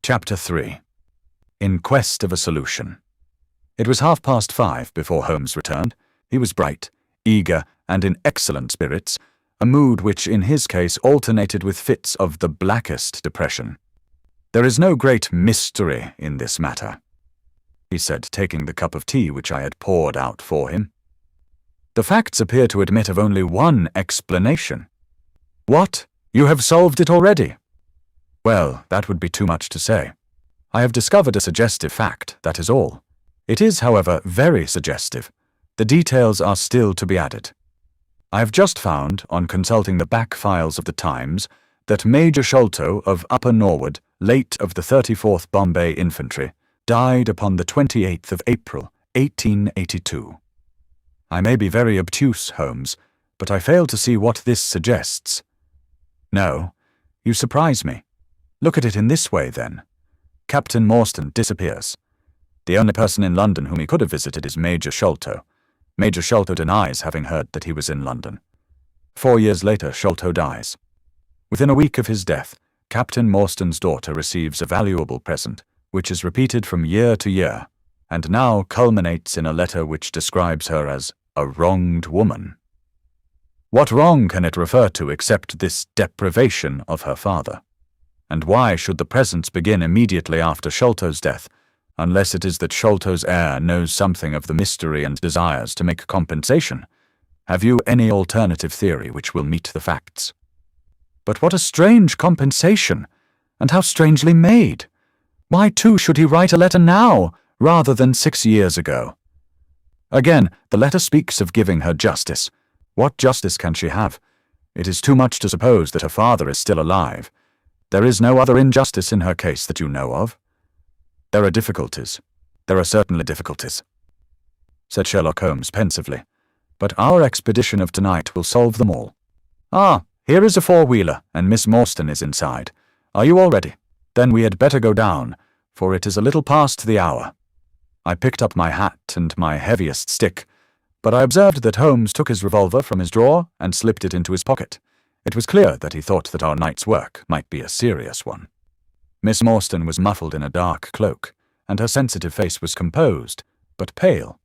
Chapter 3. In Quest of a Solution. It was 5:30 before Holmes returned. He was bright, eager, and in excellent spirits, a mood which in his case alternated with fits of the blackest depression. "There is no great mystery in this matter," he said, taking the cup of tea which I had poured out for him. "The facts appear to admit of only one explanation." "What? You have solved it already?" "Well, that would be too much to say. I have discovered a suggestive fact, that is all. It is, however, very suggestive. The details are still to be added. I have just found, on consulting the back files of the Times, that Major Sholto of Upper Norwood, late of the 34th Bombay Infantry, died upon the 28th of April, 1882. I may be very obtuse, Holmes, but I fail to see what this suggests." "No, you surprise me. Look at it in this way, then. Captain Morstan disappears. The only person in London whom he could have visited is Major Sholto. Major Sholto denies having heard that he was in London. 4 years later, Sholto dies. Within a week of his death, Captain Morstan's daughter receives a valuable present, which is repeated from year to year, and now culminates in a letter which describes her as a wronged woman. What wrong can it refer to except this deprivation of her father? And why should the presents begin immediately after Sholto's death, unless it is that Sholto's heir knows something of the mystery and desires to make compensation? Have you any alternative theory which will meet the facts?" "But what a strange compensation, and how strangely made! Why, too, should he write a letter now, rather than 6 years ago? Again, the letter speaks of giving her justice. What justice can she have? It is too much to suppose that her father is still alive. There is no other injustice in her case that you know of." "There are difficulties. There are certainly difficulties," said Sherlock Holmes pensively. "But our expedition of tonight will solve them all. Ah, here is a four-wheeler, and Miss Morstan is inside. Are you all ready? Then we had better go down, for it is a little past the hour." I picked up my hat and my heaviest stick, but I observed that Holmes took his revolver from his drawer and slipped it into his pocket. It was clear that he thought that our night's work might be a serious one. Miss Morstan was muffled in a dark cloak, and her sensitive face was composed, but pale.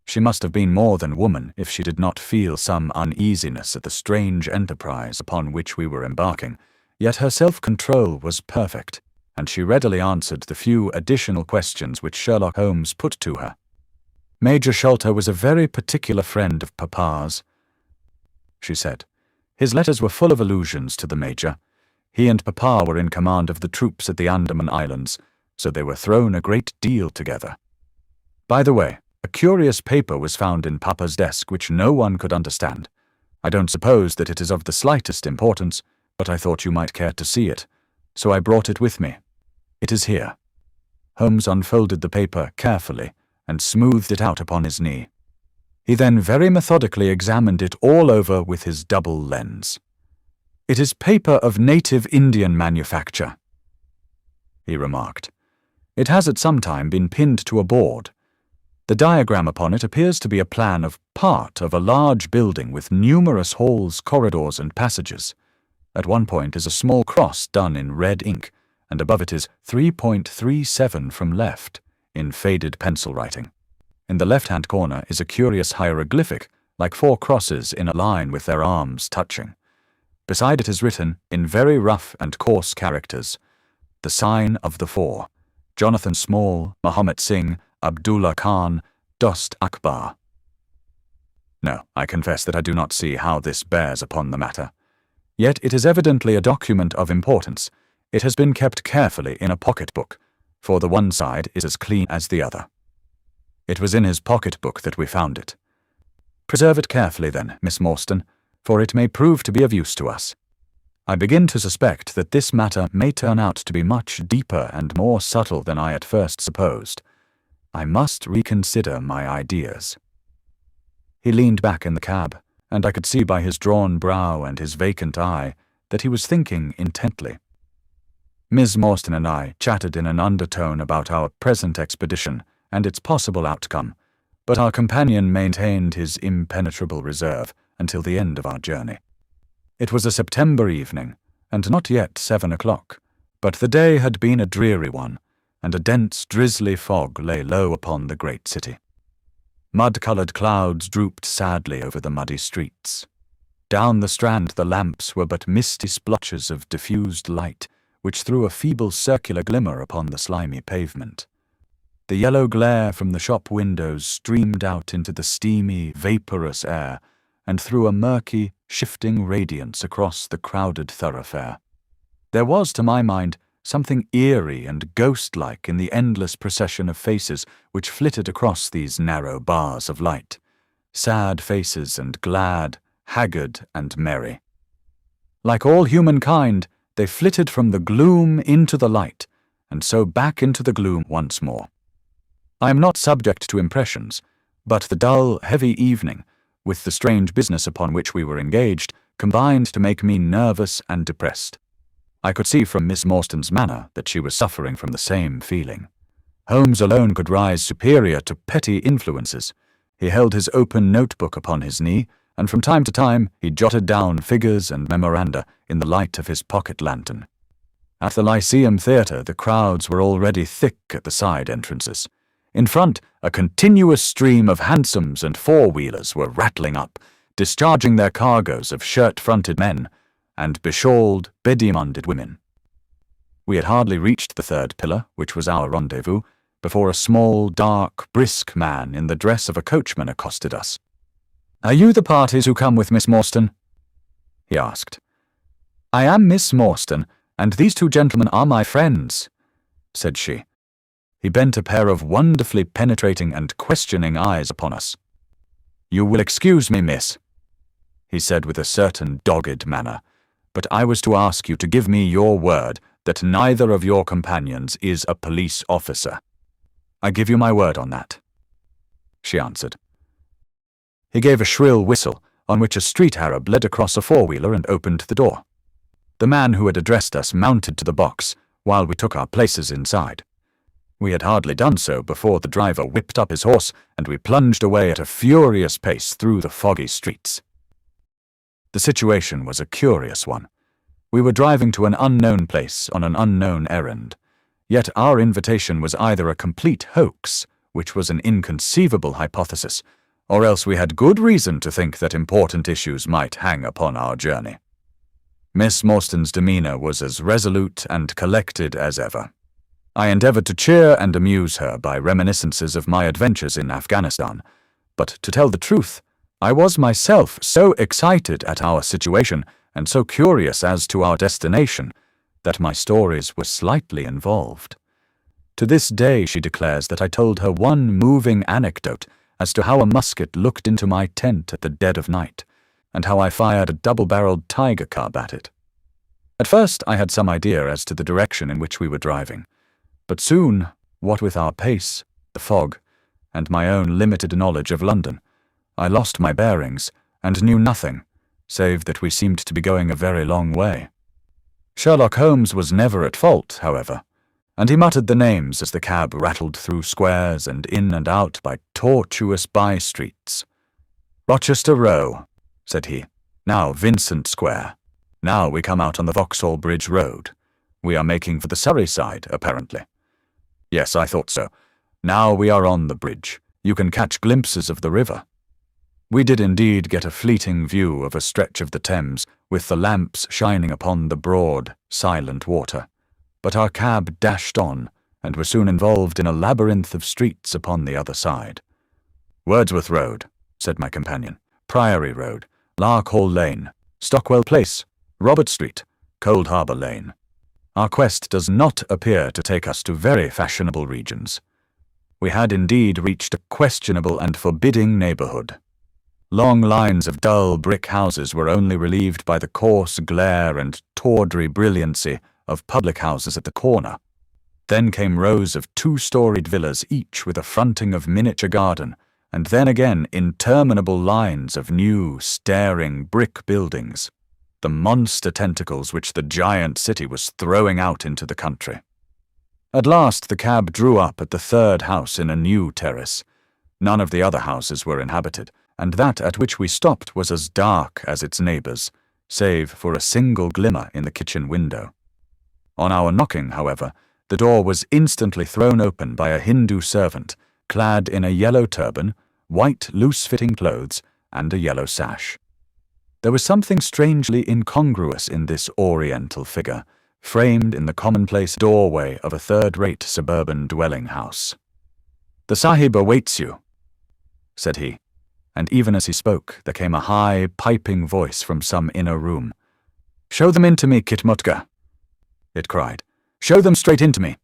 She must have been more than woman if she did not feel some uneasiness at the strange enterprise upon which we were embarking, yet her self-control was perfect, and she readily answered the few additional questions which Sherlock Holmes put to her. "Major Sholto was a very particular friend of Papa's," she said. "His letters were full of allusions to the Major. He and Papa were in command of the troops at the Andaman Islands, so they were thrown a great deal together. By the way, a curious paper was found in Papa's desk which no one could understand. I don't suppose that it is of the slightest importance, but I thought you might care to see it, so I brought it with me. It is here." Holmes unfolded the paper carefully and smoothed it out upon his knee. He then very methodically examined it all over with his double lens. "It is paper of native Indian manufacture," he remarked. "It has at some time been pinned to a board. The diagram upon it appears to be a plan of part of a large building with numerous halls, corridors, and passages. At one point is a small cross done in red ink, and above it is 3.37 from left, in faded pencil writing. In the left-hand corner is a curious hieroglyphic, like 4 crosses in a line with their arms touching. Beside it is written, in very rough and coarse characters, 'The sign of the four, Jonathan Small, Mahomet Singh, Abdullah Khan, Dost Akbar.' No, I confess that I do not see how this bears upon the matter. Yet it is evidently a document of importance. It has been kept carefully in a pocket-book, for the one side is as clean as the other. It was in his pocket-book that we found it. Preserve it carefully, then, Miss Morstan, for it may prove to be of use to us. I begin to suspect that this matter may turn out to be much deeper and more subtle than I at first supposed. I must reconsider my ideas." He leaned back in the cab, and I could see by his drawn brow and his vacant eye that he was thinking intently. Miss Morstan and I chatted in an undertone about our present expedition and its possible outcome, but our companion maintained his impenetrable reserve until the end of our journey. It was a September evening, and not yet 7 o'clock, But the day had been a dreary one, and a dense, drizzly fog lay low upon the great city. Mud-coloured clouds drooped sadly over the muddy streets. Down the Strand the lamps were but misty splotches of diffused light, which threw a feeble circular glimmer upon the slimy pavement. The yellow glare from the shop windows streamed out into the steamy, vaporous air, and threw a murky, shifting radiance across the crowded thoroughfare. There was, to my mind, something eerie and ghost-like in the endless procession of faces which flitted across these narrow bars of light. Sad faces and glad, haggard and merry. Like all humankind, they flitted from the gloom into the light, and so back into the gloom once more. I am not subject to impressions, but the dull, heavy evening, with the strange business upon which we were engaged, combined to make me nervous and depressed. I could see from Miss Morstan's manner that she was suffering from the same feeling. Holmes alone could rise superior to petty influences. He held his open notebook upon his knee, and from time to time he jotted down figures and memoranda in the light of his pocket lantern. At the Lyceum Theatre the crowds were already thick at the side entrances. In front, a continuous stream of hansoms and four-wheelers were rattling up, discharging their cargoes of shirt-fronted men and beshawled, bedimonded women. We had hardly reached the third pillar, which was our rendezvous, before a small, dark, brisk man in the dress of a coachman accosted us. "Are you the parties who come with Miss Morstan?" he asked. "I am Miss Morstan, and these two gentlemen are my friends," said she. He bent a pair of wonderfully penetrating and questioning eyes upon us. "You will excuse me, miss," he said with a certain dogged manner, "but I was to ask you to give me your word that neither of your companions is a police officer." "I give you my word on that," she answered. He gave a shrill whistle, on which a street Arab led across a four-wheeler and opened the door. The man who had addressed us mounted to the box, while we took our places inside. We had hardly done so before the driver whipped up his horse, and we plunged away at a furious pace through the foggy streets. The situation was a curious one. We were driving to an unknown place on an unknown errand, yet our invitation was either a complete hoax, which was an inconceivable hypothesis, or else we had good reason to think that important issues might hang upon our journey. Miss Morstan's demeanour was as resolute and collected as ever. I endeavoured to cheer and amuse her by reminiscences of my adventures in Afghanistan, but to tell the truth, I was myself so excited at our situation and so curious as to our destination that my stories were slightly involved. To this day she declares that I told her one moving anecdote as to how a musket looked into my tent at the dead of night, and how I fired a double-barreled tiger cub at it. At first I had some idea as to the direction in which we were driving, but soon, what with our pace, the fog, and my own limited knowledge of London, I lost my bearings and knew nothing, save that we seemed to be going a very long way. Sherlock Holmes was never at fault, however, and he muttered the names as the cab rattled through squares and in and out by tortuous by-streets. "Rochester Row," said he. "Now Vincent Square. Now we come out on the Vauxhall Bridge Road. We are making for the Surrey side, apparently. Yes, I thought so. Now we are on the bridge. You can catch glimpses of the river." We did indeed get a fleeting view of a stretch of the Thames, with the lamps shining upon the broad, silent water. But our cab dashed on, and were soon involved in a labyrinth of streets upon the other side. "Wordsworth Road," said my companion, "Priory Road, Lark Hall Lane, Stockwell Place, Robert Street, Cold Harbour Lane. Our quest does not appear to take us to very fashionable regions." We had indeed reached a questionable and forbidding neighbourhood. Long lines of dull brick houses were only relieved by the coarse glare and tawdry brilliancy of public houses at the corner. Then came rows of two-storied villas, each with a fronting of miniature garden, and then again interminable lines of new, staring brick buildings, the monster tentacles which the giant city was throwing out into the country. At last the cab drew up at the third house in a new terrace. None of the other houses were inhabited, and that at which we stopped was as dark as its neighbours, save for a single glimmer in the kitchen window. On our knocking, however, the door was instantly thrown open by a Hindu servant, clad in a yellow turban, white loose-fitting clothes, and a yellow sash. There was something strangely incongruous in this oriental figure, framed in the commonplace doorway of a third-rate suburban dwelling house. "The Sahib awaits you," said he, and even as he spoke there came a high, piping voice from some inner room. "Show them in to me, Kitmutka," it cried. "Show them straight into me."